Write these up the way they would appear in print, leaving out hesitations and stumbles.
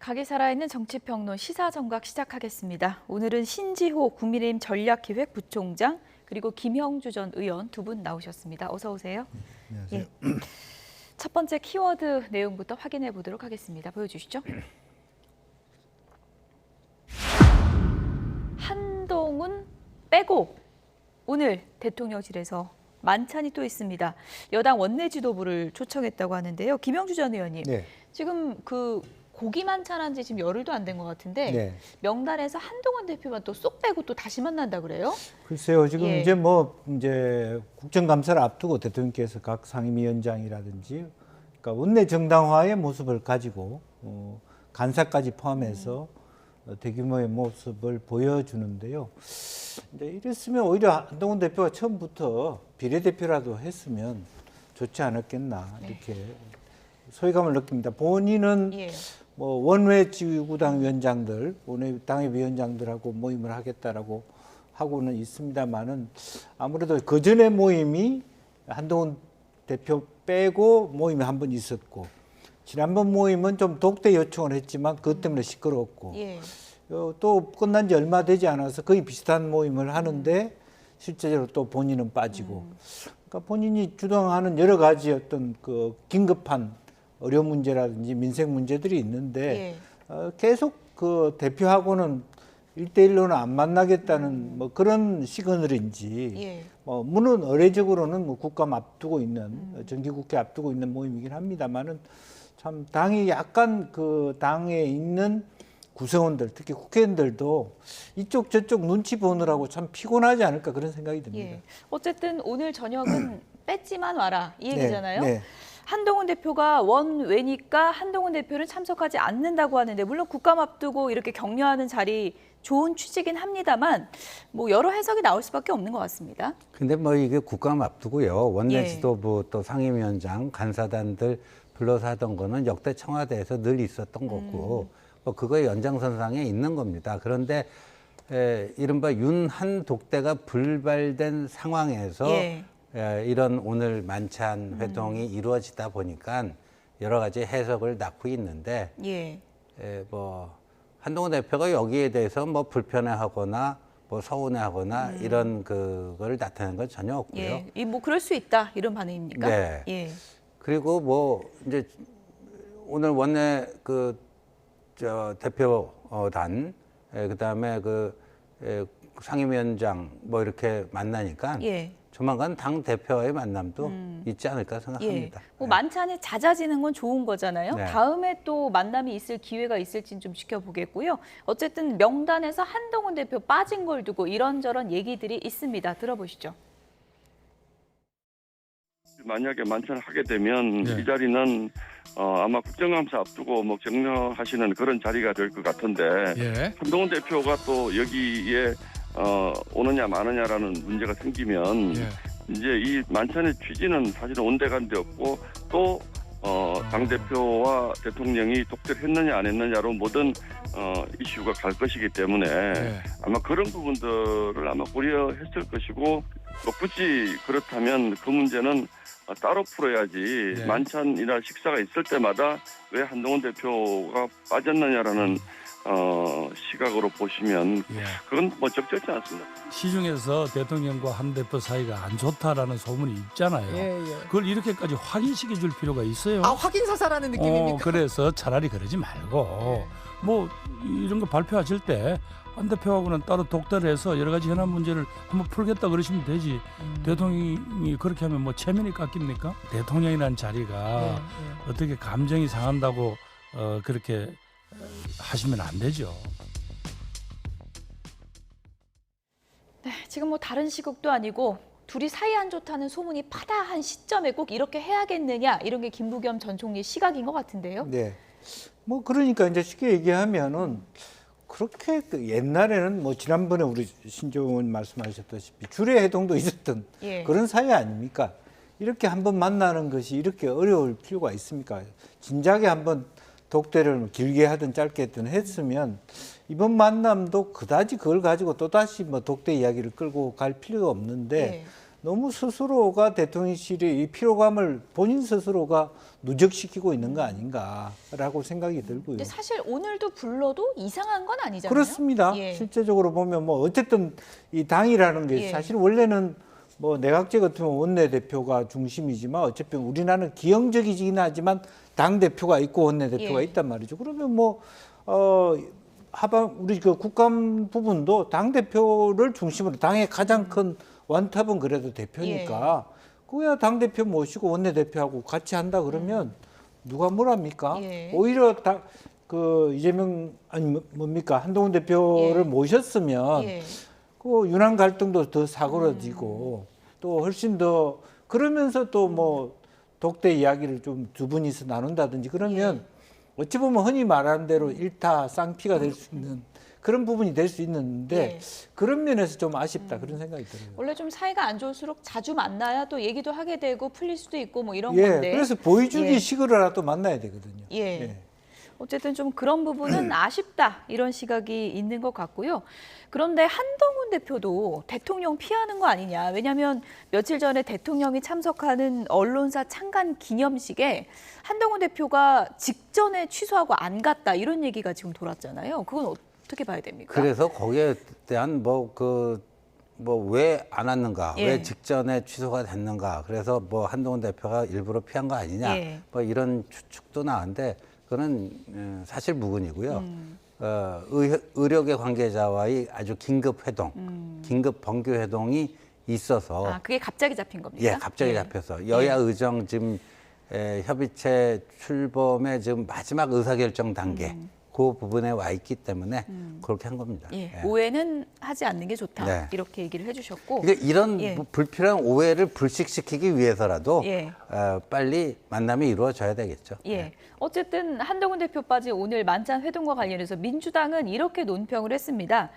각이 살아있는 정치평론 시사정각 시작하겠습니다. 오늘은 신지호 국민의힘 전략기획 부총장 그리고 김형주 전 의원 두 분 나오셨습니다. 어서 오세요. 안녕하세요. 예. 첫 번째 키워드 내용부터 확인해 보도록 하겠습니다. 보여주시죠. 한동훈 빼고 오늘 대통령실에서 만찬이 또 있습니다. 여당 원내 지도부를 초청했다고 하는데요. 김형주 전 의원님, 네. 지금 그 고기 만찬한 지 지금 열흘도 안 된 것 같은데 네. 명단에서 한동훈 대표만 또 쏙 빼고 또 다시 만난다 그래요? 글쎄요, 지금 예. 이제 국정감사를 앞두고 대통령께서 각 상임위원장이라든지, 그러니까 원내 정당화의 모습을 가지고 간사까지 포함해서 대규모의 모습을 보여주는데요. 이제 이랬으면 오히려 한동훈 대표가 처음부터 비례대표라도 했으면 좋지 않았겠나 이렇게 소외감을 느낍니다. 본인은 예. 뭐 원외 지구당 위원장들, 원외 당협위원장들하고 모임을 하겠다라고 하고는 있습니다만은 아무래도 그 전에 모임이 한동훈 대표 빼고 모임이 한 번 있었고 지난번 모임은 좀 독대 요청을 했지만 그것 때문에 시끄러웠고 예. 또 끝난 지 얼마 되지 않아서 거의 비슷한 모임을 하는데 실제로 또 본인은 빠지고 그러니까 본인이 주장하는 여러 가지 어떤 그 긴급한 의료 문제라든지 민생 문제들이 있는데 계속 그 대표하고는 1대1로는 안 만나겠다는 뭐 그런 시그널인지 물론 의례적으로는 뭐 국감 앞두고 있는 정기국회 앞두고 있는 모임이긴 합니다만은 참 당이 약간 그 당에 있는 구성원들 특히 국회의원들도 이쪽 저쪽 눈치 보느라고 참 피곤하지 않을까 그런 생각이 듭니다. 예. 어쨌든 오늘 저녁은 뺐지만 와라 이 얘기잖아요. 네. 한동훈 대표가 원외니까 한동훈 대표는 참석하지 않는다고 하는데 물론 국감 앞두고 이렇게 격려하는 자리 좋은 취지긴 합니다만 뭐 여러 해석이 나올 수밖에 없는 것 같습니다. 근데 뭐 이게 국감 앞두고요. 원내 예. 지도부 또 상임위원장, 간사단들 불러서 하던 거는 역대 청와대에서 늘 있었던 거고 뭐 그거의 연장선상에 있는 겁니다. 그런데 이른바 윤한 독대가 불발된 상황에서 이런 오늘 만찬 회동이 이루어지다 보니까 여러 가지 해석을 낳고 있는데 뭐 한동훈 대표가 여기에 대해서 뭐 불편해하거나 뭐 서운해하거나 이런 그걸 나타내는 건 전혀 없고요. 예. 뭐 그럴 수 있다 이런 반응입니까? 네. 예. 그리고 뭐 이제 오늘 원내 대표단 그다음에 상임위원장 뭐 이렇게 만나니까 조만간 당 대표와의 만남도 있지 않을까 생각합니다. 뭐 만찬이 잦아지는 건 좋은 거잖아요. 네. 다음에 또 만남이 있을 기회가 있을지는 좀 지켜보겠고요. 어쨌든 명단에서 한동훈 대표 빠진 걸 두고 이런저런 얘기들이 있습니다. 들어보시죠. 만약에 만찬을 하게 되면 이 자리는 아마 국정감사 앞두고 뭐 격려하시는 그런 자리가 될 것 같은데 한동훈 대표가 또 여기에 오느냐 마느냐라는 문제가 생기면 이제 이 만찬의 취지는 사실은 온데간데 없고 또 당대표와 대통령이 독대를 했느냐 안 했느냐로 모든 이슈가 갈 것이기 때문에 아마 그런 부분들을 아마 고려했을 것이고 뭐 굳이 그렇다면 그 문제는 따로 풀어야지 만찬이나 식사가 있을 때마다 왜 한동훈 대표가 빠졌느냐라는 시각으로 보시면 그건 뭐 적절치 않습니다. 시중에서 대통령과 한 대표 사이가 안 좋다라는 소문이 있잖아요. 그걸 이렇게까지 확인시켜 줄 필요가 있어요. 아, 확인 사살하는 느낌입니까? 그래서 차라리 그러지 말고 뭐 이런 거 발표하실 때 한 대표하고는 따로 독대를 해서 여러 가지 현안 문제를 한번 풀겠다 그러시면 되지. 대통령이 그렇게 하면 뭐 체면이 깎입니까? 대통령이라는 자리가 어떻게 감정이 상한다고 그렇게 하시면 안 되죠. 네, 지금 뭐 다른 시국도 아니고 둘이 사이 안 좋다는 소문이 파다한 시점에 꼭 이렇게 해야겠느냐 이런 게 김부겸 전 총리 시각인 것 같은데요. 네. 뭐 그러니까 이제 쉽게 얘기하면은 그렇게 옛날에는 뭐 지난번에 우리 신조원 의원 말씀하셨다시피 주례 해동도 있었던 그런 사이 아닙니까? 이렇게 한번 만나는 것이 이렇게 어려울 필요가 있습니까? 진작에 한번 독대를 길게 하든 짧게 하든 했으면 이번 만남도 그다지 그걸 가지고 또다시 뭐 독대 이야기를 끌고 갈 필요가 없는데 너무 스스로가 대통령실의 이 피로감을 본인 스스로가 누적시키고 있는 거 아닌가라고 생각이 들고요. 근데 사실 오늘도 불러도 이상한 건 아니잖아요. 그렇습니다. 예. 실제적으로 보면 뭐 어쨌든 이 당이라는 게 예. 사실 원래는 뭐 내각제 같으면 원내대표가 중심이지만 어차피 우리나라는 기형적이긴 하지만 당 대표가 있고 원내대표가 예. 있단 말이죠. 그러면 뭐 하방 우리 그 국감 부분도 당 대표를 중심으로 당의 가장 큰 원탑은 그래도 대표니까 그야 당 대표 모시고 원내대표하고 같이 한다 그러면 누가 뭐랍니까? 예. 오히려 그 이재명 아니 뭡니까 한동훈 대표를 예. 모셨으면 예. 그 윤한 갈등도 더 사그러지고 또 훨씬 더 그러면서 또 뭐 독대 이야기를 좀 두 분이서 나눈다든지 그러면 어찌 보면 흔히 말하는 대로 일타 쌍피가 될 수 있는 그런 부분이 될 수 있는데 예. 그런 면에서 좀 아쉽다 그런 생각이 들어요. 원래 좀 사이가 안 좋을수록 자주 만나야 또 얘기도 하게 되고 풀릴 수도 있고 뭐 이런 예, 건데. 그래서 보여주기 예. 식으로라도 만나야 되거든요. 예. 어쨌든 좀 그런 부분은 아쉽다 이런 시각이 있는 것 같고요. 그런데 한동훈 대표도 대통령 피하는 거 아니냐. 왜냐하면 며칠 전에 대통령이 참석하는 언론사 창간 기념식에 한동훈 대표가 직전에 취소하고 안 갔다 이런 얘기가 지금 돌았잖아요. 그건 어떻게 봐야 됩니까? 그래서 거기에 대한 왜 안 왔는가, 예. 왜 직전에 취소가 됐는가, 그래서 뭐 한동훈 대표가 일부러 피한 거 아니냐, 예. 뭐 이런 추측도 나왔는데 그거는 사실 무근이고요. 의료계 관계자와의 아주 긴급 회동, 긴급 번교 회동이 있어서 아, 그게 갑자기 잡힌 겁니까? 예, 갑자기 잡혀서 여야 의정 지금 협의체 출범의 지금 마지막 의사결정 단계 그 부분에 와 있기 때문에 그렇게 한 겁니다. 예. 예. 오해는 하지 않는 게 좋다. 네. 이렇게 얘기를 해주셨고. 그러니까 이런 예. 불필요한 오해를 불식시키기 위해서라도 예. 빨리 만남이 이루어져야 되겠죠. 예. 어쨌든 한동훈 대표 빠진 오늘 만찬 회동과 관련해서 민주당은 이렇게 논평을 했습니다.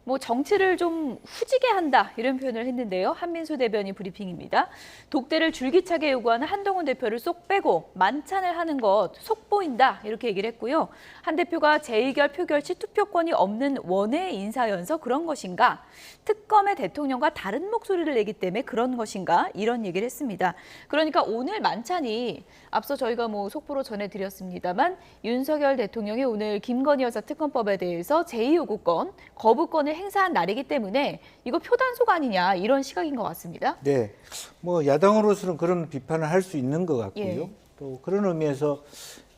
뭐 정치를 좀 후지게 한다 이런 표현을 했는데요. 한민수 대변인 브리핑입니다. 독대를 줄기차게 요구하는 한동훈 대표를 쏙 빼고 만찬을 하는 것 속보인다 이렇게 얘기를 했고요. 한 대표가 재의결 표결 시 투표권이 없는 원외 인사여서 그런 것인가? 특검의 대통령과 다른 목소리를 내기 때문에 그런 것인가? 이런 얘기를 했습니다. 그러니까 오늘 만찬이 앞서 저희가 뭐 속보로 전해드렸습니다만 윤석열 대통령이 오늘 김건희 여사 특검법에 대해서 제2요구권, 거부권을 행사한 날이기 때문에 이거 표단속 아니냐 이런 시각인 것 같습니다. 네, 뭐 야당으로서는 그런 비판을 할 수 있는 것 같고요. 예. 또 그런 의미에서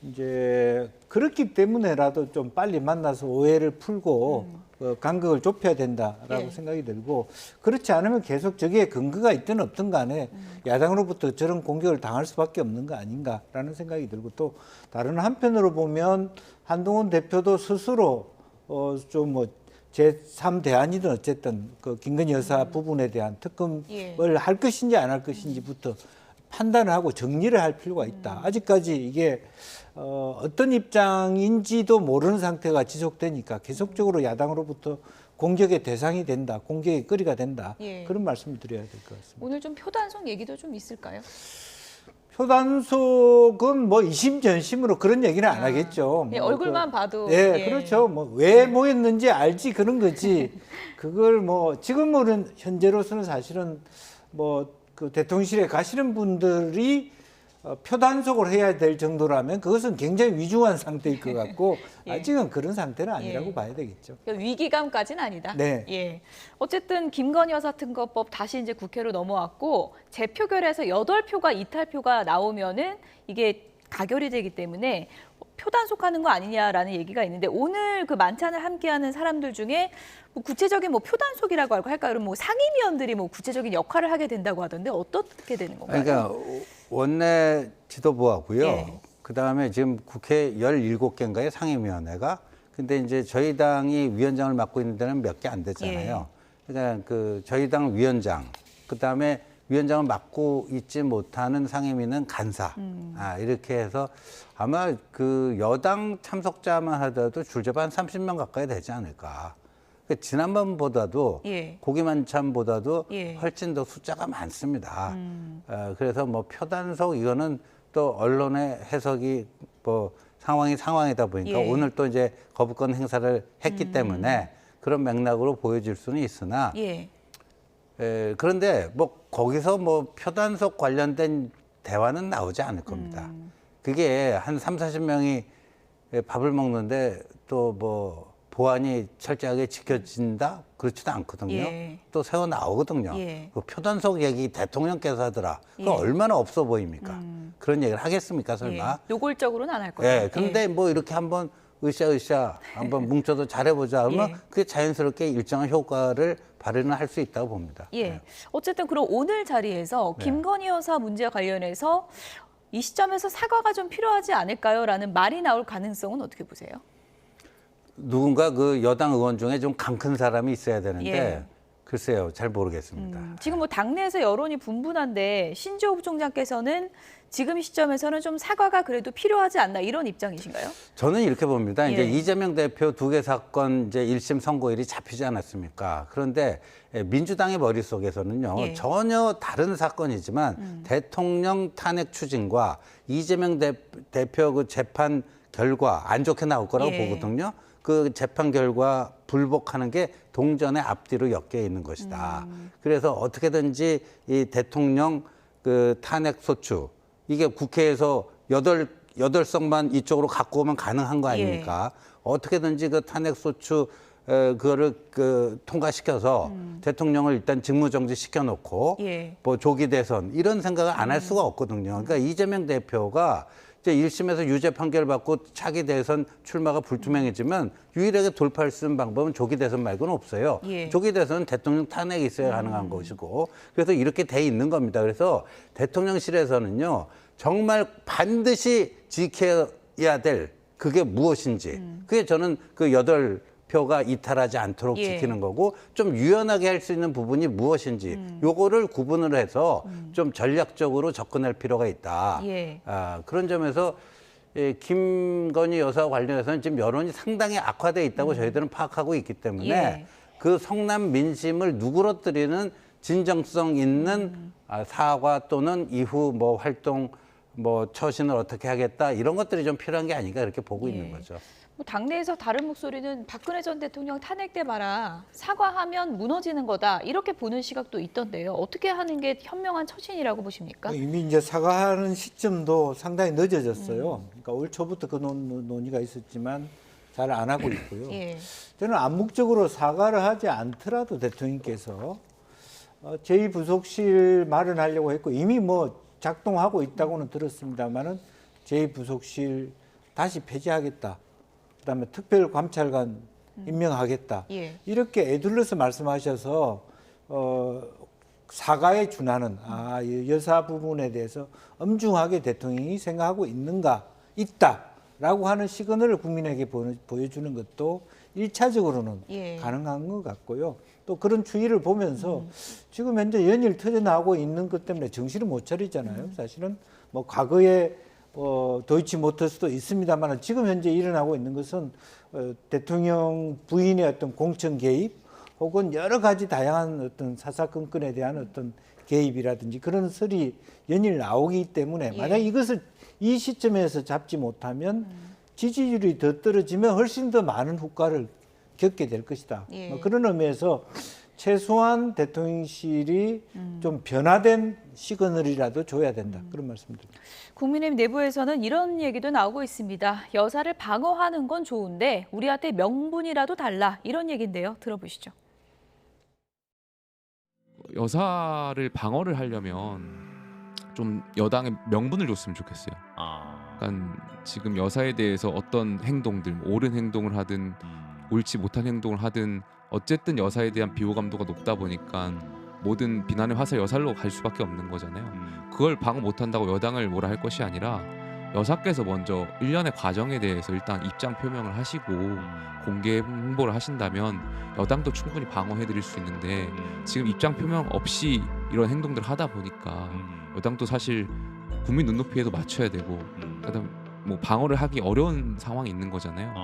이제 그렇기 때문에라도 좀 빨리 만나서 오해를 풀고 간극을 좁혀야 된다라고 예. 생각이 들고 그렇지 않으면 계속 저기에 근거가 있든 없든 간에 야당으로부터 저런 공격을 당할 수밖에 없는 거 아닌가라는 생각이 들고 또 다른 한편으로 보면 한동훈 대표도 스스로 좀 뭐 제3대안이든 어쨌든 그 김건희 여사 부분에 대한 특검을 예. 할 것인지 안 할 것인지부터 판단을 하고 정리를 할 필요가 있다. 아직까지 이게 어떤 입장인지도 모르는 상태가 지속되니까 계속적으로 야당으로부터 공격의 대상이 된다, 공격의 거리가 된다. 예. 그런 말씀을 드려야 될 것 같습니다. 오늘 좀 표단속 얘기도 좀 있을까요? 표단속은 뭐 이심전심으로 그런 얘기는 안 하겠죠. 예, 뭐 얼굴만 봐도. 예, 예. 그렇죠. 뭐 왜 모였는지 알지 그런 거지. 그걸 뭐 지금은 현재로서는 사실은 뭐 그 대통령실에 가시는 분들이 표단속을 해야 될 정도라면 그것은 굉장히 위중한 상태일 것 같고 예. 아직은 그런 상태는 아니라고 예. 봐야 되겠죠. 그러니까 위기감까지는 아니다. 네. 예. 어쨌든 김건희 여사 특검법 다시 이제 국회로 넘어왔고 재표결에서 8표가 이탈표가 나오면은 이게 가결이 되기 때문에 표단속하는 거 아니냐라는 얘기가 있는데 오늘 그 만찬을 함께하는 사람들 중에 뭐 구체적인 뭐 표단속이라고 할까 그럼 뭐 상임위원들이 뭐 구체적인 역할을 하게 된다고 하던데 어떻게 되는 건가요? 그러니까 원내 지도부하고요. 예. 그다음에 지금 국회 17개인가의 상임위원회가 근데 이제 저희 당이 위원장을 맡고 있는 데는 몇 개 안 됐잖아요. 그러니까 그 저희 당 위원장 그다음에 위원장을 맡고 있지 못하는 상임위는 간사. 이렇게 해서 아마 그 여당 참석자만 하더라도 줄잡아 한 30명 가까이 되지 않을까. 그러니까 지난번보다도 예. 고기 만찬보다도 예. 훨씬 더 숫자가 많습니다. 그래서 뭐 표단속 이거는 또 언론의 해석이 뭐 상황이다 보니까 예. 오늘 또 이제 거부권 행사를 했기 때문에 그런 맥락으로 보여질 수는 있으나 예. 그런데 뭐 거기서 뭐 표단속 관련된 대화는 나오지 않을 겁니다. 그게 한 30-40명이 밥을 먹는데 또 뭐 보안이 철저하게 지켜진다? 그렇지도 않거든요. 예. 또 새어 나오거든요. 예. 그 표단속 얘기 대통령께서 하더라. 그거 예. 얼마나 없어 보입니까? 그런 얘기를 하겠습니까, 설마? 예. 노골적으로는 안 할 거예요. 예. 근데 뭐 이렇게 한번 으쌰으쌰 한번 뭉쳐도 잘해보자 하면 예. 그게 자연스럽게 일정한 효과를 발휘는 할 수 있다고 봅니다. 예. 네. 어쨌든 그럼 오늘 자리에서 네. 김건희 여사 문제와 관련해서 이 시점에서 사과가 좀 필요하지 않을까요? 라는 말이 나올 가능성은 어떻게 보세요? 누군가 그 여당 의원 중에 좀 강 큰 사람이 있어야 되는데 예. 글쎄요, 잘 모르겠습니다. 지금 뭐 당내에서 여론이 분분한데 신조호 부총장께서는 지금 시점에서는 좀 사과가 그래도 필요하지 않나 이런 입장이신가요? 저는 이렇게 봅니다. 이제 예. 이재명 대표 2개 사건 이제 1심 선고일이 잡히지 않았습니까? 그런데 민주당의 머릿속에서는요. 예. 전혀 다른 사건이지만 대통령 탄핵 추진과 이재명 대표 그 재판 결과 안 좋게 나올 거라고 예. 보거든요. 그 재판 결과 불복하는 게 동전의 앞뒤로 엮여 있는 것이다. 그래서 어떻게든지 이 대통령 그 탄핵 소추 이게 국회에서 여덟 석만 이쪽으로 갖고 오면 가능한 거 아닙니까? 어떻게든지 그 탄핵 소추 그거를 그 통과시켜서 대통령을 일단 직무정지 시켜놓고 예. 뭐 조기 대선 이런 생각을 안 할 수가 없거든요. 그러니까 이재명 대표가 이제 1심에서 유죄 판결 받고 차기 대선 출마가 불투명해지면 유일하게 돌파할 수 있는 방법은 조기 대선 말고는 없어요. 예. 조기 대선은 대통령 탄핵이 있어야 가능한 것이고 그래서 이렇게 돼 있는 겁니다. 그래서 대통령실에서는요 정말 반드시 지켜야 될 그게 무엇인지 그게 저는 그 8표가 이탈하지 않도록 예. 지키는 거고 좀 유연하게 할 수 있는 부분이 무엇인지 요거를 구분을 해서 좀 전략적으로 접근할 필요가 있다. 예. 그런 점에서 김건희 여사와 관련해서는 지금 여론이 상당히 악화되어 있다고 저희들은 파악하고 있기 때문에 예. 그 성남 민심을 누그러뜨리는 진정성 있는 사과 또는 이후 뭐 활동 뭐 처신을 어떻게 하겠다 이런 것들이 좀 필요한 게 아닌가 그렇게 보고 예. 있는 거죠. 뭐 당내에서 다른 목소리는 박근혜 전 대통령 탄핵 때 봐라. 사과하면 무너지는 거다. 이렇게 보는 시각도 있던데요. 어떻게 하는 게 현명한 처신이라고 보십니까? 이미 이제 사과하는 시점도 상당히 늦어졌어요. 그러니까 올 초부터 그 논의가 있었지만 잘 안 하고 있고요. 예. 저는 암묵적으로 사과를 하지 않더라도 대통령께서 제2부속실 마련하려고 했고 이미 뭐 작동하고 있다고는 들었습니다만은 제2부속실 다시 폐지하겠다. 그다음에 특별감찰관 임명하겠다. 예. 이렇게 애둘러서 말씀하셔서 사과에 준하는 이 여사 부분에 대해서 엄중하게 대통령이 생각하고 있다라고 하는 시그널을 국민에게 보여주는 것도 1차적으로는 예. 가능한 것 같고요. 또 그런 추이를 보면서 지금 현재 연일 터져나오고 있는 것 때문에 정신을 못 차리잖아요. 사실은 뭐 과거에 도이치모터스도 있습니다만 지금 현재 일어나고 있는 것은 대통령 부인의 어떤 공천 개입 혹은 여러 가지 다양한 어떤 사사건건에 대한 어떤 개입이라든지 그런 설이 연일 나오기 때문에 예. 만약 이것을 이 시점에서 잡지 못하면 지지율이 더 떨어지면 훨씬 더 많은 후과를 겪게 될 것이다. 예. 뭐 그런 의미에서 최소한 대통령실이 좀 변화된 시그널이라도 줘야 된다. 그런 말씀드립니다. 국민의힘 내부에서는 이런 얘기도 나오고 있습니다. 여사를 방어하는 건 좋은데 우리한테 명분이라도 달라. 이런 얘기인데요. 들어보시죠. 여사를 방어를 하려면 좀 여당의 명분을 줬으면 좋겠어요. 그러니까 지금 여사에 대해서 어떤 행동들, 옳은 행동을 하든 옳지 못한 행동을 하든 어쨌든 여사에 대한 비호감도가 높다 보니까 모든 비난의 화살 여살로 갈 수밖에 없는 거잖아요. 그걸 방어 못한다고 여당을 뭐라 할 것이 아니라 여사께서 먼저 일련의 과정에 대해서 일단 입장 표명을 하시고 공개 홍보를 하신다면 여당도 충분히 방어해드릴 수 있는데 지금 입장 표명 없이 이런 행동들을 하다 보니까 여당도 사실 국민 눈높이에도 맞춰야 되고 그다음 뭐 방어를 하기 어려운 상황이 있는 거잖아요.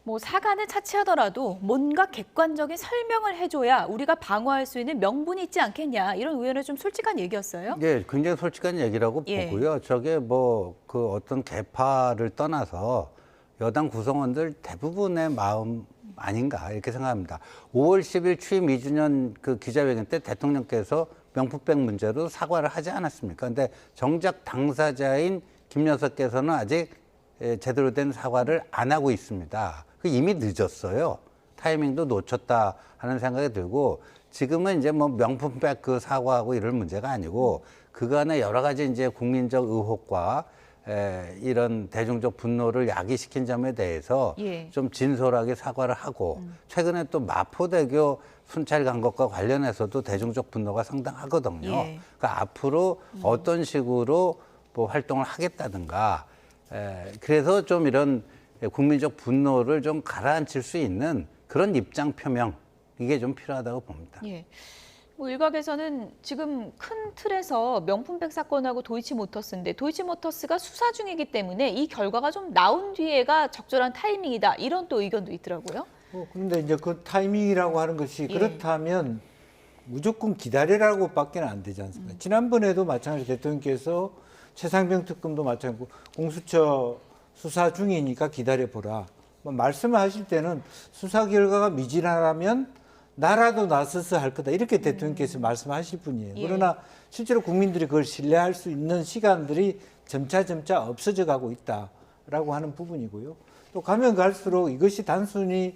뭐 사과는 차치하더라도 뭔가 객관적인 설명을 해줘야 우리가 방어할 수 있는 명분이 있지 않겠냐 이런 의원의 좀 솔직한 얘기였어요. 예, 굉장히 솔직한 얘기라고 예. 보고요. 저게 뭐 그 어떤 계파를 떠나서 여당 구성원들 대부분의 마음 아닌가 이렇게 생각합니다. 5월 10일 취임 2주년 그 기자회견 때 대통령께서 명품백 문제로 사과를 하지 않았습니까? 근데 정작 당사자인 김 여사께서는 아직 제대로 된 사과를 안 하고 있습니다. 이미 늦었어요. 타이밍도 놓쳤다 하는 생각이 들고 지금은 이제 뭐 명품백 그 사과하고 이럴 문제가 아니고 그간의 여러 가지 이제 국민적 의혹과 이런 대중적 분노를 야기시킨 점에 대해서 예. 좀 진솔하게 사과를 하고 최근에 또 마포대교 순찰 간 것과 관련해서도 대중적 분노가 상당하거든요. 예. 그러니까 앞으로 어떤 식으로 뭐 활동을 하겠다든가 그래서 좀 이런 국민적 분노를 좀 가라앉힐 수 있는 그런 입장 표명 이게 좀 필요하다고 봅니다. 예. 뭐 일각에서는 지금 큰 틀에서 명품백 사건하고 도이치모터스인데 도이치모터스가 수사 중이기 때문에 이 결과가 좀 나온 뒤에가 적절한 타이밍이다. 이런 또 의견도 있더라고요. 그런데 이제 그 타이밍이라고 하는 것이 예. 그렇다면 무조건 기다리라고밖에 안 되지 않습니까? 지난번에도 마찬가지 대통령께서 최상병 특검도 마찬가지고 공수처 수사 중이니까 기다려보라. 뭐 말씀을 하실 때는 수사 결과가 미진하다면 나라도 나서서 할 거다. 이렇게 대통령께서 말씀하실 분이에요. 예. 그러나 실제로 국민들이 그걸 신뢰할 수 있는 시간들이 점차 없어져 가고 있다라고 하는 부분이고요. 또 가면 갈수록 이것이 단순히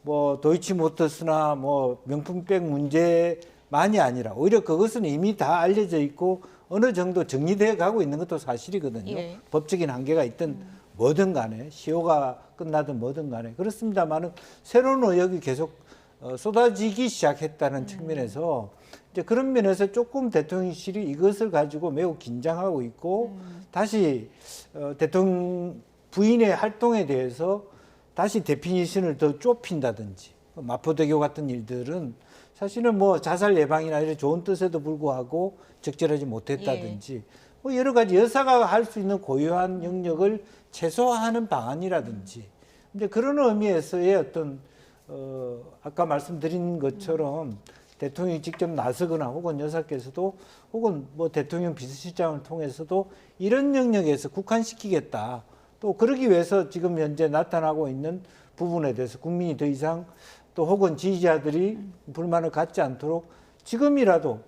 뭐 도이치모터스나 뭐 명품백 문제만이 아니라 오히려 그것은 이미 다 알려져 있고 어느 정도 정리되어 가고 있는 것도 사실이거든요. 예. 법적인 한계가 있든 뭐든 간에 시효가 끝나든 뭐든 간에 그렇습니다만은 새로운 의혹이 계속 쏟아지기 시작했다는 측면에서 이제 그런 면에서 조금 대통령실이 이것을 가지고 매우 긴장하고 있고 다시 대통령 부인의 활동에 대해서 다시 데피니션을 더 좁힌다든지 마포대교 같은 일들은 사실은 뭐 자살 예방이나 이런 좋은 뜻에도 불구하고 적절하지 못했다든지 뭐 여러 가지 여사가 할 수 있는 고유한 영역을 최소화하는 방안이라든지 이제 그런 의미에서의 어떤 아까 말씀드린 것처럼 대통령이 직접 나서거나 혹은 여사께서도 혹은 뭐 대통령 비서실장을 통해서도 이런 영역에서 국한시키겠다. 또 그러기 위해서 지금 현재 나타나고 있는 부분에 대해서 국민이 더 이상 또 혹은 지지자들이 불만을 갖지 않도록 지금이라도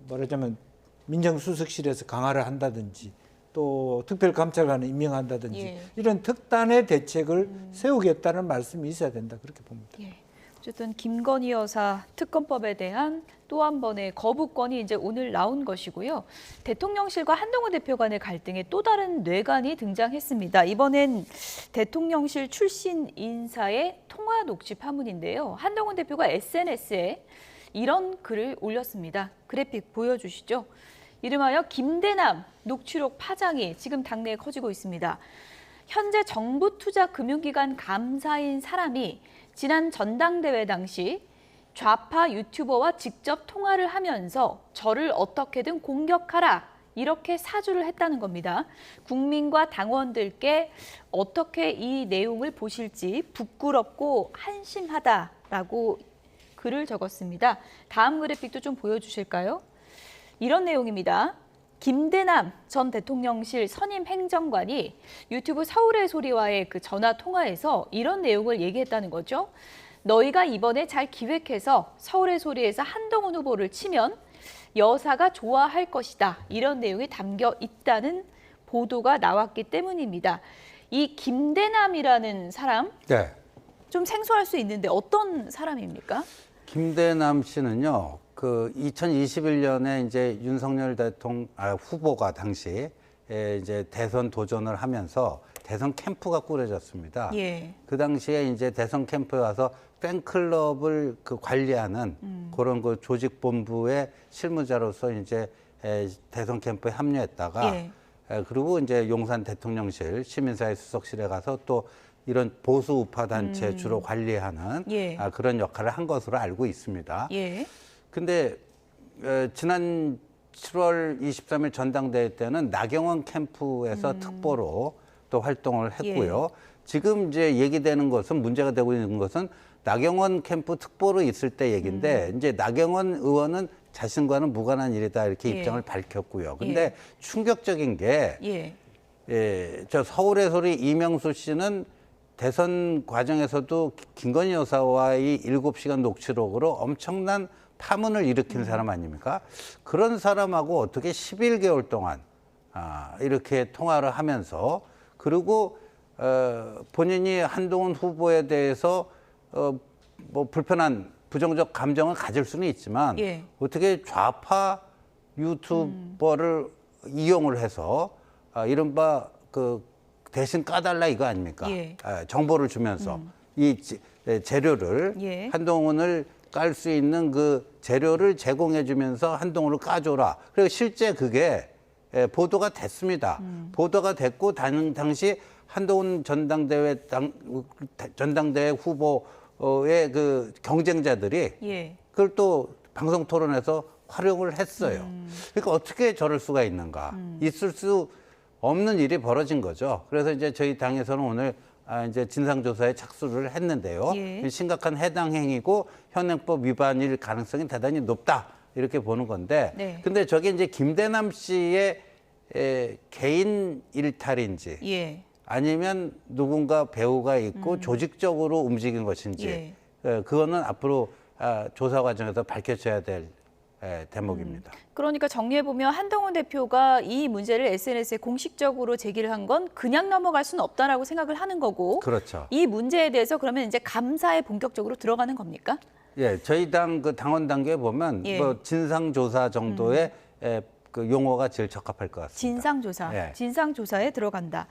말하자면 민정수석실에서 강화를 한다든지 또 특별감찰관을 임명한다든지 예. 이런 특단의 대책을 세우겠다는 말씀이 있어야 된다 그렇게 봅니다. 예. 어쨌든 김건희 여사 특검법에 대한 또 한 번의 거부권이 이제 오늘 나온 것이고요. 대통령실과 한동훈 대표 간의 갈등에 또 다른 뇌관이 등장했습니다. 이번엔 대통령실 출신 인사의 통화 녹취 파문인데요. 한동훈 대표가 SNS에 이런 글을 올렸습니다. 그래픽 보여주시죠. 이름하여 김대남 녹취록 파장이 지금 당내에 커지고 있습니다. 현재 정부 투자 금융기관 감사인 사람이 지난 전당대회 당시 좌파 유튜버와 직접 통화를 하면서 저를 어떻게든 공격하라 이렇게 사주를 했다는 겁니다. 국민과 당원들께 어떻게 이 내용을 보실지 부끄럽고 한심하다라고 글을 적었습니다. 다음 그래픽도 좀 보여주실까요? 이런 내용입니다. 김대남 전 대통령실 선임 행정관이 유튜브 서울의 소리와의 그 전화 통화에서 이런 내용을 얘기했다는 거죠. 너희가 이번에 잘 기획해서 서울의 소리에서 한동훈 후보를 치면 여사가 좋아할 것이다. 이런 내용이 담겨 있다는 보도가 나왔기 때문입니다. 이 김대남이라는 사람 네. 좀 생소할 수 있는데 어떤 사람입니까? 김대남 씨는요, 그 2021년에 이제 윤석열 후보가 당시 이제 대선 도전을 하면서 대선 캠프가 꾸려졌습니다. 예. 그 당시에 이제 대선 캠프에 와서 팬클럽을 그 관리하는 그런 그 조직본부의 실무자로서 이제 대선 캠프에 합류했다가 예. 그리고 이제 용산 대통령실 시민사회 수석실에 가서 또 이런 보수 우파 단체 주로 관리하는 예. 그런 역할을 한 것으로 알고 있습니다. 예. 근데 지난 7월 23일 전당대회 때는 나경원 캠프에서 특보로 또 활동을 했고요. 지금 이제 얘기되는 것은 문제가 되고 있는 것은 나경원 캠프 특보로 있을 때 얘기인데 이제 나경원 의원은 자신과는 무관한 일이다 이렇게 예. 입장을 밝혔고요. 근데 충격적인 게 예. 저 서울의 소리 이명수 씨는 대선 과정에서도 김건희 여사와의 7시간 녹취록으로 엄청난 파문을 일으킨 사람 아닙니까? 그런 사람하고 어떻게 11개월 동안 이렇게 통화를 하면서 그리고 본인이 한동훈 후보에 대해서 뭐 불편한 부정적 감정을 가질 수는 있지만 예. 어떻게 좌파 유튜버를 이용을 해서 이른바 그 대신 까달라 이거 아닙니까? 예. 정보를 주면서 이 재료를 예. 한동훈을 깔 수 있는 그 재료를 제공해 주면서 한동훈을 까줘라. 그리고 실제 그게 보도가 됐습니다. 보도가 됐고 당시 한동훈 전당대회 후보의 그 경쟁자들이 예. 그걸 또 방송 토론에서 활용을 했어요. 그러니까 어떻게 저럴 수가 있는가? 있을 수 없는 일이 벌어진 거죠. 그래서 이제 저희 당에서는 오늘 이제 진상조사에 착수를 했는데요. 예. 심각한 해당 행위고 현행법 위반일 가능성이 대단히 높다 이렇게 보는 건데. 네. 근데 저게 이제 김대남 씨의 개인 일탈인지 예. 아니면 누군가 배우가 있고 조직적으로 움직인 것인지 그거는 앞으로 조사 과정에서 밝혀져야 될 대목입니다. 그러니까 정리해보면 한동훈 대표가 이 문제를 SNS에 공식적으로 제기를 한 건 그냥 넘어갈 수는 없다라고 생각을 하는 거고 그렇죠. 이 문제에 대해서 그러면 이제 감사에 본격적으로 들어가는 겁니까? 예, 저희 당 그 당원 단계에 보면 예. 뭐 진상조사 정도의 그 용어가 제일 적합할 것 같습니다. 진상조사, 예. 진상조사에 들어간다.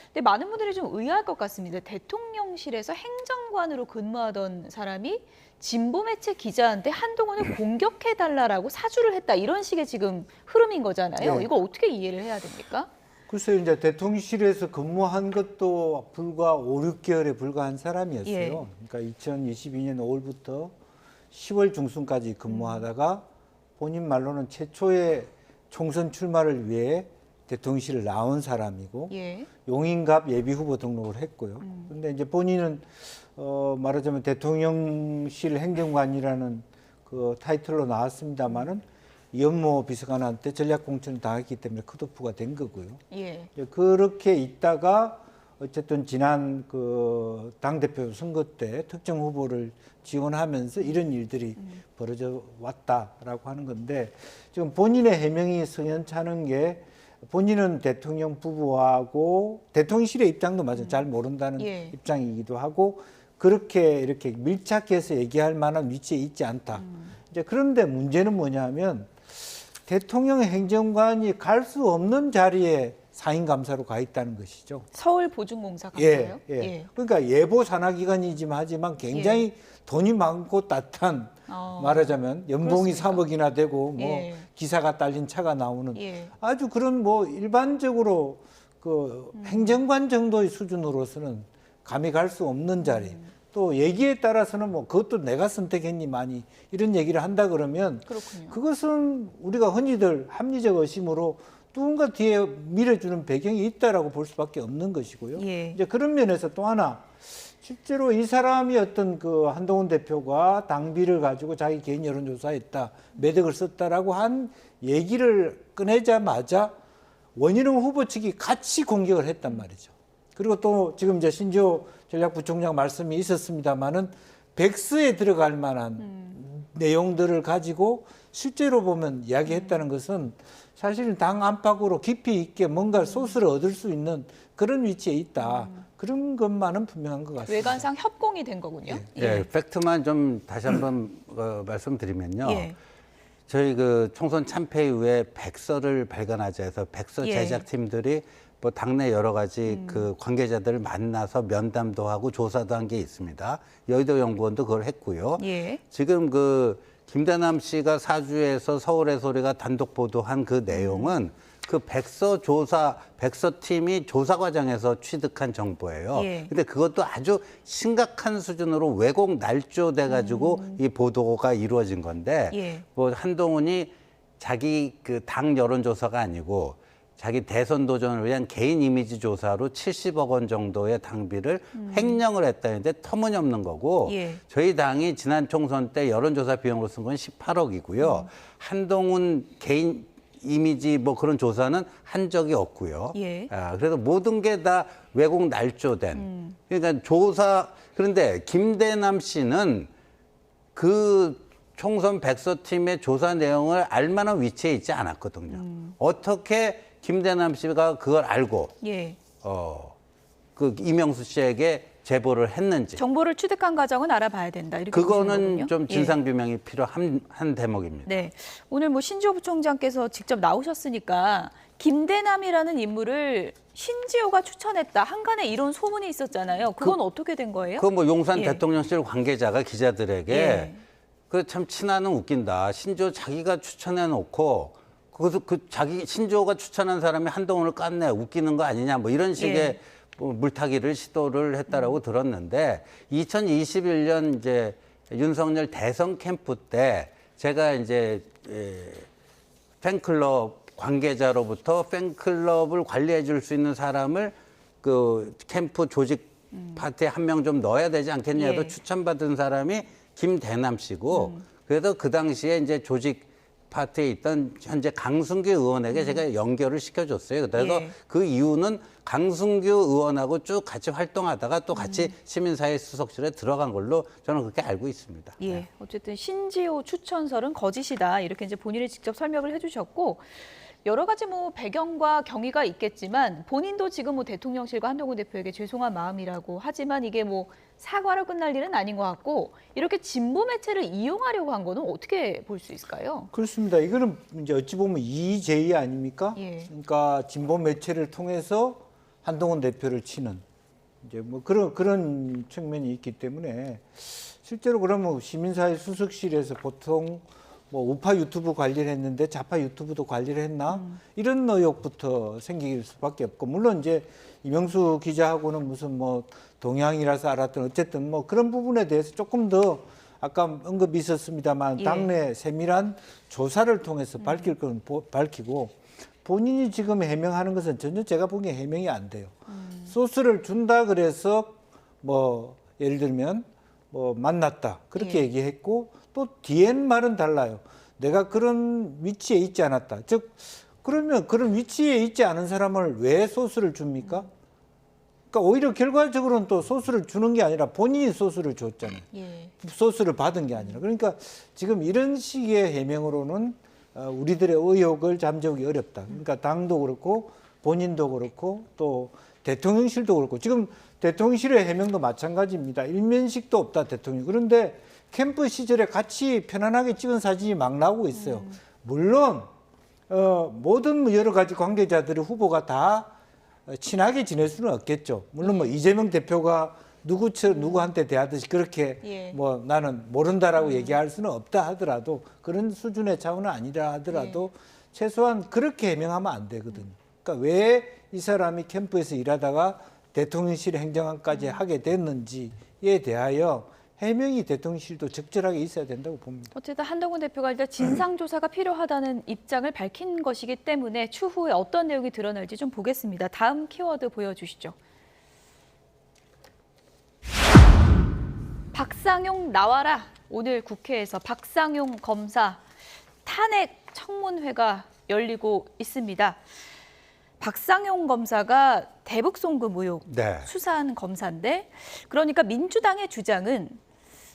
근데 많은 분들이 좀 의아할 것 같습니다. 대통령실에서 행정관으로 근무하던 사람이 진보 매체 기자한테 한동훈을 공격해달라고 사주를 했다. 이런 식의 지금 흐름인 거잖아요. 네. 이거 어떻게 이해를 해야 됩니까? 글쎄요, 이제 대통령실에서 근무한 것도 불과 5, 6개월에 불과한 사람이었어요. 예. 그러니까 2022년 5월부터 10월 중순까지 근무하다가 본인 말로는 최초의 총선 출마를 위해 대통령실을 나온 사람이고 예. 용인갑 예비후보 등록을 했고요. 그런데 이제 본인은 말하자면 대통령실 행정관이라는 그 타이틀로 나왔습니다마는 이현모 비서관한테 전략공천을 당했기 때문에 컷오프가 된 거고요. 예. 그렇게 있다가 어쨌든 지난 그 당대표 선거 때 특정 후보를 지원하면서 이런 일들이 벌어져 왔다라고 하는 건데 지금 본인의 해명이 석연찮은 게 본인은 대통령 부부하고 대통령실의 입장도 맞아 잘 모른다는 예. 입장이기도 하고 그렇게 이렇게 밀착해서 얘기할 만한 위치에 있지 않다. 이제 그런데 문제는 뭐냐면 대통령 행정관이 갈 수 없는 자리에 사인감사로 가 있다는 것이죠. 서울 보증공사 감사요? 그러니까 예보 산하기관이지만 하지만 굉장히 돈이 많고 따뜻한 말하자면 연봉이 그렇습니까? 3억이나 되고 뭐 예. 기사가 딸린 차가 나오는 예. 아주 그런 뭐 일반적으로 그 행정관 정도의 수준으로서는 감히 갈 수 없는 자리. 또 얘기에 따라서는 뭐 그것도 내가 선택했니 많이 이런 얘기를 한다 그러면 그렇군요. 그것은 우리가 흔히들 합리적 의심으로 누군가 뒤에 밀어주는 배경이 있다라고 볼 수밖에 없는 것이고요. 예. 이제 그런 면에서 또 하나 실제로 이 사람이 어떤 그 한동훈 대표가 당비를 가지고 자기 개인 여론조사했다, 매덕을 썼다라고 한 얘기를 꺼내자마자 원희룡 후보 측이 같이 공격을 했단 말이죠. 그리고 또 지금 이제 신지호 전략부총장 말씀이 있었습니다마는 백서에 들어갈 만한 내용들을 가지고 실제로 보면 이야기했다는 것은 사실은 당 안팎으로 깊이 있게 뭔가 소스를 얻을 수 있는 그런 위치에 있다. 그런 것만은 분명한 것 같습니다. 외관상 협공이 된 거군요. 예, 팩트만 좀 다시 한번 말씀드리면요. 예. 저희 그 총선 참패 이후에 백서를 발간하자 해서 백서 예. 제작팀들이 뭐 당내 여러 가지 그 관계자들을 만나서 면담도 하고 조사도 한 게 있습니다. 여의도 연구원도 그걸 했고요. 예. 지금 그 김대남 씨가 사주에서 서울의 소리가 단독 보도한 그 내용은 그 백서팀이 조사 과정에서 취득한 정보예요. 예. 근데 그것도 아주 심각한 수준으로 왜곡 날조돼 가지고 이 보도가 이루어진 건데 예. 뭐 한동훈이 자기 그 당 여론조사가 아니고 자기 대선 도전을 위한 개인 이미지 조사로 70억 원 정도의 당비를 횡령을 했다는데 터무니없는 거고 예. 저희 당이 지난 총선 때 여론조사 비용으로 쓴 건 18억이고요. 한동훈 개인 이미지 뭐 그런 조사는 한 적이 없고요. 예. 그래서 모든 게 다 왜곡 날조된. 그러니까 조사 그런데 김대남 씨는 그 총선 백서팀의 조사 내용을 알 만한 위치에 있지 않았거든요. 어떻게 김대남 씨가 그걸 알고 예. 그 이명수 씨에게 제보를 했는지 정보를 취득한 과정은 알아봐야 된다. 이렇게 보시는 그거는 거군요. 좀 예. 진상 규명이 필요한 대목입니다. 네. 오늘 뭐 신지호 부총장께서 직접 나오셨으니까 김대남이라는 인물을 신지호가 추천했다. 한간에 이런 소문이 있었잖아요. 그건 어떻게 된 거예요? 그 뭐 용산 예. 대통령실 관계자가 기자들에게 예. 그 참 친하는 웃긴다. 신지호 자기가 추천해 놓고 그 자기 신지호가 추천한 사람이 한동훈을 깠네. 웃기는 거 아니냐. 뭐 이런 식의 예. 뭐 물타기를 시도를 했다라고 들었는데 2021년 이제 윤석열 대선 캠프 때 제가 이제 팬클럽 관계자로부터 팬클럽을 관리해 줄 수 있는 사람을 그 캠프 조직 파트에 한 명 좀 넣어야 되지 않겠냐 해서 예. 추천받은 사람이 김대남 씨고 그래서 그 당시에 이제 조직 파트에 있던 현재 강승규 의원에게 제가 연결을 시켜줬어요. 그래서 예. 그 이유는 강승규 의원하고 쭉 같이 활동하다가 또 같이 시민사회 수석실에 들어간 걸로 저는 그렇게 알고 있습니다. 예. 어쨌든 신지호 추천설은 거짓이다. 이렇게 이제 본인이 직접 설명을 해주셨고 여러 가지 뭐 배경과 경위가 있겠지만 본인도 지금 뭐 대통령실과 한동훈 대표에게 죄송한 마음이라고 하지만 이게 뭐 사과로 끝날 일은 아닌 것 같고 이렇게 진보 매체를 이용하려고 한 거는 어떻게 볼 수 있을까요? 그렇습니다. 이거는 이제 어찌 보면 이의제의 아닙니까? 예. 그러니까 진보 매체를 통해서 한동훈 대표를 치는 이제 뭐 그런 측면이 있기 때문에 실제로 그러면 시민사회 수석실에서 보통 뭐 우파 유튜브 관리를 했는데 좌파 유튜브도 관리를 했나 이런 의혹부터 생길 수밖에 없고 물론 이제 이명수 기자하고는 무슨 뭐 동향이라서 알았던 어쨌든 뭐 그런 부분에 대해서 조금 더 아까 언급이 있었습니다만 예. 당내 세밀한 조사를 통해서 밝힐 건 밝히고 본인이 지금 해명하는 것은 전혀 제가 보기에 해명이 안 돼요. 소스를 준다 그래서 뭐 예를 들면 뭐 만났다 그렇게 예. 얘기했고 또 뒤엔 말은 달라요. 내가 그런 위치에 있지 않았다. 즉 그러면 그런 위치에 있지 않은 사람을 왜 소스를 줍니까? 그러니까 오히려 결과적으로는 또 소스를 주는 게 아니라 본인이 소스를 줬잖아요. 예. 소스를 받은 게 아니라. 그러니까 지금 이런 식의 해명으로는 우리들의 의혹을 잠재우기 어렵다. 그러니까 당도 그렇고 본인도 그렇고 또 대통령실도 그렇고 지금 대통령실의 해명도 마찬가지입니다. 일면식도 없다 대통령. 그런데 캠프 시절에 같이 편안하게 찍은 사진이 막 나오고 있어요. 물론 모든 여러 가지 관계자들의 후보가 다 친하게 지낼 수는 없겠죠. 물론 뭐 이재명 대표가 누구한테 대하듯이 그렇게 예. 뭐 나는 모른다라고 얘기할 수는 없다 하더라도 그런 수준의 차원은 아니라 하더라도 최소한 그렇게 해명하면 안 되거든요. 그러니까 왜 이 사람이 캠프에서 일하다가 대통령실 행정관까지 하게 됐는지에 대하여 해명이 대통령실도 적절하게 있어야 된다고 봅니다. 어쨌든 한동훈 대표가 일단 진상조사가 필요하다는 입장을 밝힌 것이기 때문에 추후에 어떤 내용이 드러날지 좀 보겠습니다. 다음 키워드 보여주시죠. 박상용 나와라. 오늘 국회에서 박상용 검사 탄핵 청문회가 열리고 있습니다. 박상용 검사가 대북 송금 의혹 네. 수사한 검사인데 그러니까 민주당의 주장은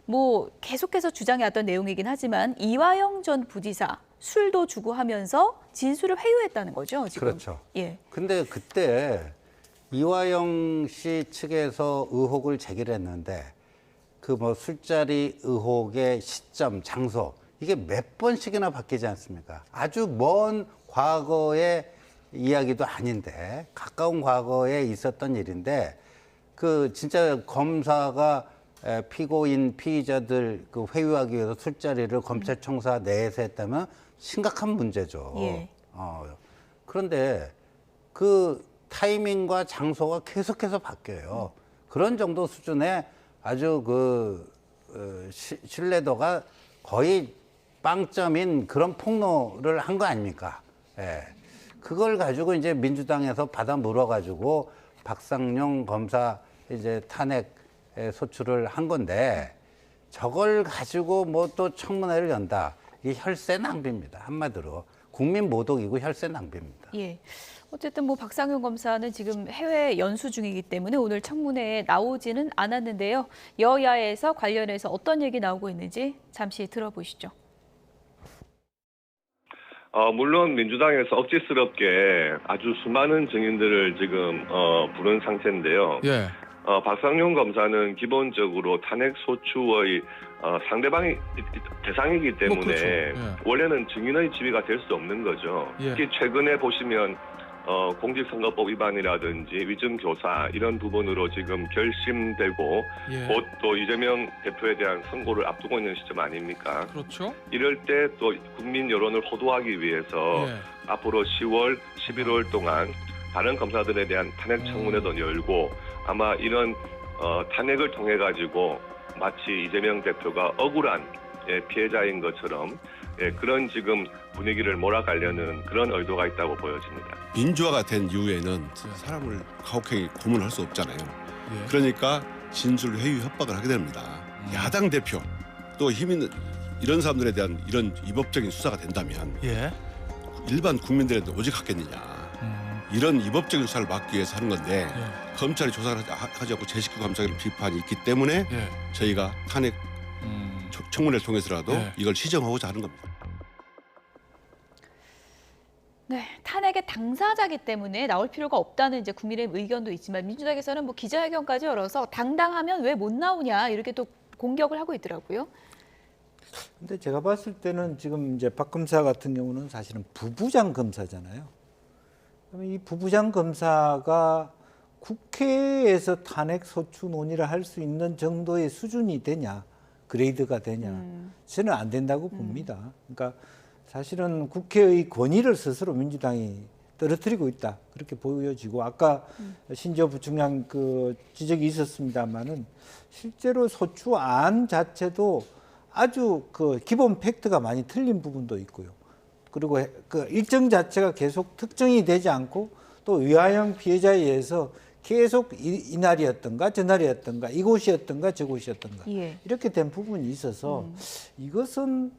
뭐 계속해서 주장해왔던 내용이긴 하지만 이화영 전 부지사 술도 주고 하면서 진술을 회유했다는 거죠, 지금. 그렇죠. 예. 근데 그때 이화영 씨 측에서 의혹을 제기를 했는데 그 뭐 술자리 의혹의 시점, 장소 이게 몇 번씩이나 바뀌지 않습니까? 아주 먼 과거의 이야기도 아닌데 가까운 과거에 있었던 일인데 그 진짜 검사가 피고인 피의자들 그 회유하기 위해서 술자리를 검찰청사 내에서 했다면 심각한 문제죠. 예. 그런데 그 타이밍과 장소가 계속해서 바뀌어요. 그런 정도 수준의 아주 신뢰도가 거의 빵점인 그런 폭로를 한 거 아닙니까? 예. 그걸 가지고 이제 민주당에서 받아 물어가지고 박상용 검사 이제 탄핵 소추를 한 건데 저걸 가지고 뭐 또 청문회를 연다. 이게 혈세 낭비입니다. 한마디로. 국민 모독이고 혈세 낭비입니다. 예. 어쨌든 뭐 박상현 검사는 지금 해외 연수 중이기 때문에 오늘 청문회에 나오지는 않았는데요. 여야에서 관련해서 어떤 얘기 나오고 있는지 잠시 들어보시죠. 물론 민주당에서 억지스럽게 아주 수많은 증인들을 지금 부른 상태인데요. 예. 박상용 검사는 기본적으로 탄핵 소추의 상대방이 대상이기 때문에 뭐 그렇죠. 예. 원래는 증인의 지위가 될 수 없는 거죠. 예. 특히 최근에 보시면 공직선거법 위반이라든지 위증교사 이런 부분으로 지금 결심되고 예. 곧 또 이재명 대표에 대한 선고를 앞두고 있는 시점 아닙니까? 그렇죠. 이럴 때 또 국민 여론을 호도하기 위해서 예. 앞으로 10월, 11월 동안 다른 검사들에 대한 탄핵 청문회도 열고 아마 이런 탄핵을 통해 가지고 마치 이재명 대표가 억울한 피해자인 것처럼 그런 지금 분위기를 몰아가려는 그런 의도가 있다고 보여집니다. 민주화가 된 이후에는 사람을 가혹하게 고문할 수 없잖아요. 예. 그러니까 진술 회유 협박을 하게 됩니다. 야당 대표 또 힘 있는 이런 사람들에 대한 이런 위법적인 수사가 된다면 예. 일반 국민들한테 오직 하겠느냐. 이런 위법적인 수사를 막기 위해서 하는 건데 예. 검찰이 조사를 하지 않고 제19 감사기를 비판이 있기 때문에 예. 저희가 탄핵 청문회를 통해서라도 예. 이걸 시정하고자 하는 겁니다. 네, 탄핵의 당사자기 때문에 나올 필요가 없다는 이제 국민의힘 의견도 있지만 민주당에서는 뭐 기자회견까지 열어서 당당하면 왜 못 나오냐 이렇게 또 공격을 하고 있더라고요. 근데 제가 봤을 때는 지금 이제 박 검사 같은 경우는 사실은 부부장 검사잖아요. 그러면 이 부부장 검사가 국회에서 탄핵 소추 논의를 할 수 있는 정도의 수준이 되냐, 그레이드가 되냐, 저는 안 된다고 봅니다. 그러니까 사실은 국회의 권위를 스스로 민주당이 떨어뜨리고 있다, 그렇게 보여지고 아까 신지호 부총장 그 지적이 있었습니다만은 실제로 소추안 자체도 아주 그 기본 팩트가 많이 틀린 부분도 있고요. 그리고 그 일정 자체가 계속 특정이 되지 않고 또 위하형 피해자에 의해서 계속 이날이었던가 저날이었던가 이곳이었던가 저곳이었던가 예. 이렇게 된 부분이 있어서 이것은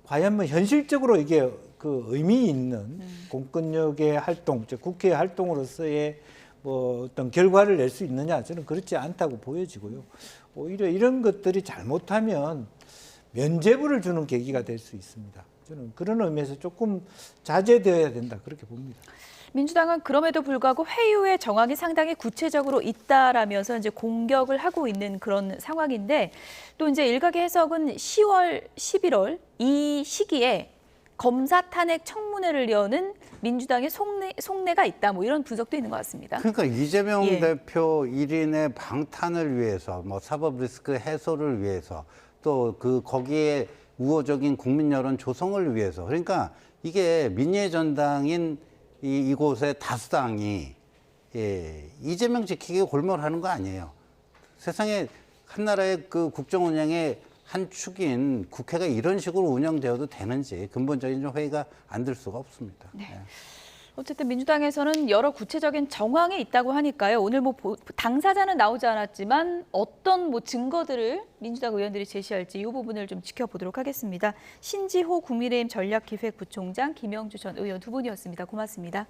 과연 뭐 현실적으로 이게 그 의미 있는 공권력의 활동, 즉 국회의 활동으로서의 뭐 어떤 결과를 낼 수 있느냐, 저는 그렇지 않다고 보여지고요. 오히려 이런 것들이 잘못하면 면죄부를 주는 계기가 될 수 있습니다. 저는 그런 의미에서 조금 자제되어야 된다, 그렇게 봅니다. 민주당은 그럼에도 불구하고 회유의 정황이 상당히 구체적으로 있다라면서 이제 공격을 하고 있는 그런 상황인데 또 이제 일각의 해석은 10월, 11월 이 시기에 검사 탄핵 청문회를 여는 민주당의 속내가 있다, 뭐 이런 분석도 있는 것 같습니다. 그러니까 이재명 예. 대표 1인의 방탄을 위해서, 뭐 사법 리스크 해소를 위해서, 또 그 거기에 우호적인 국민 여론 조성을 위해서, 그러니까 이게 민의의 전당인 이곳의 다수당이 이재명 지키기에 골몰하는 거 아니에요. 세상에 한 나라의 그 국정 운영의 한 축인 국회가 이런 식으로 운영되어도 되는지 근본적인 좀 회의가 안 들 수가 없습니다. 네. 어쨌든 민주당에서는 여러 구체적인 정황이 있다고 하니까요. 오늘 뭐 당사자는 나오지 않았지만 어떤 뭐 증거들을 민주당 의원들이 제시할지 이 부분을 좀 지켜보도록 하겠습니다. 신지호 국민의힘 전략기획부총장, 김영주 전 의원 두 분이었습니다. 고맙습니다.